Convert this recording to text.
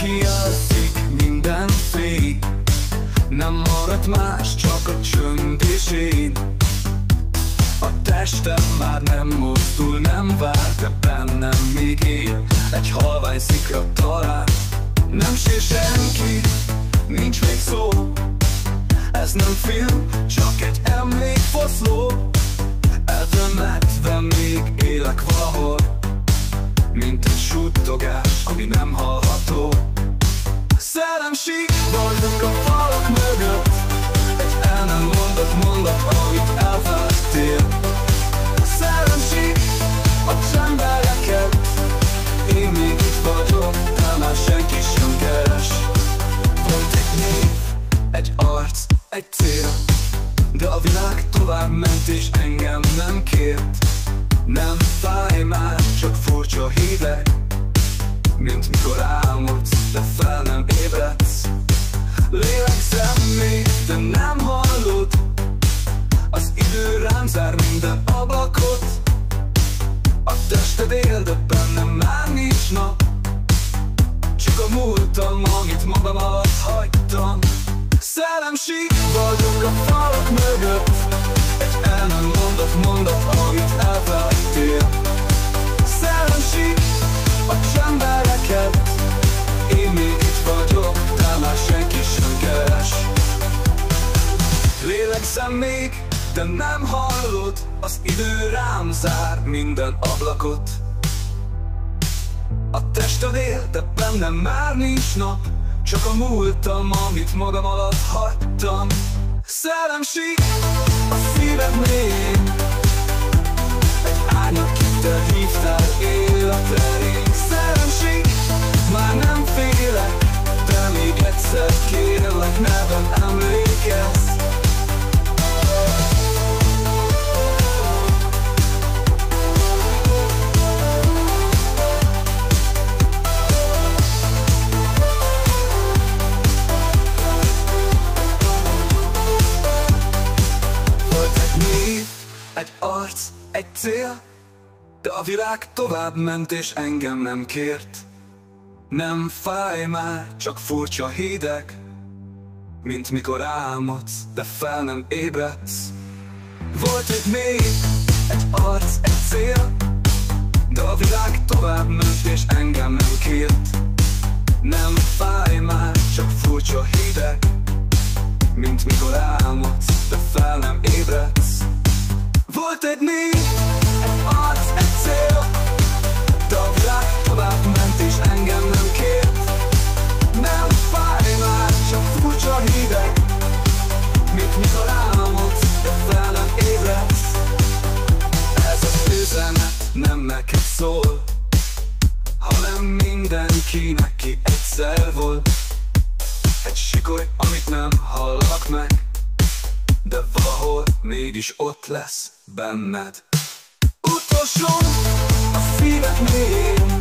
kialszik minden fény, nem marad más, csak a csönd és én. A testem már nem mozdul, nem vár, de bennem még él egy halvány szikra talán. Nem sír senki, nincs még szó, ez nem film, csak egy emlékfoszló. Eltömedve még élek valahol, mint egy suttogás, ami nem hallható. Szerelmsík vagyunk a falak mögött, egy el nem mondott mondat, amit elfelejtél. Szerelmsík a csendben reked, én még itt vagyok, de már senki sem keres. Volt egy név, egy arc, egy cél, de a világ tovább ment és engem nem kért. Nem fáj már, csak furcsa hideg, mint mikor álmodsz, de fel nem ébredsz. Lélegzem még, de nem hallod, az idő rám zár minden ablakot. A tested él, de bennem már nincs nap, csak a múltam, amit magam alatt hagytam. Szerelmsík vagyok a falak mögött, egy el nem mondott mondat, amit elfelejtél. Szerelmsík a csendben reked, én még itt vagyok, de már senki sem keres. Lélegzem még, de nem hallod, az idő rám zár minden ablakot. A tested él, de bennem már nincs nap, csak a múltam, amit magam alatt hagytam. Szerelmsík a szíved mélyén, egy árnyak, kit te hívtál életeink. Szerelmsík, már nem félek, de még egyszer kérlek, nevem emlékezz. Egy arc, egy cél, de a világ tovább ment és engem nem kért. Nem fáj már, csak furcsa hideg, mint mikor álmodsz, de fel nem ébredsz. Volt egy név, egy arc, egy cél, de a világ tovább ment és engem nem kért. Nem fáj már, csak furcsa hideg, mint mikor álmodsz, de fel nem ébredsz. Volt egy név, egy arc, egy cél, de a világ tovább ment és engem nem kért. Nem fáj már, csak furcsa hideg, mint mikor álmodsz, de fel nem ébredsz. Ez az üzenet nem neked szól, hanem mindenkinek, ki egyszer volt. Egy sikoly, amit nem hallak meg, de valahol mégis ott lesz benned. Utolsó a szíved mélyén,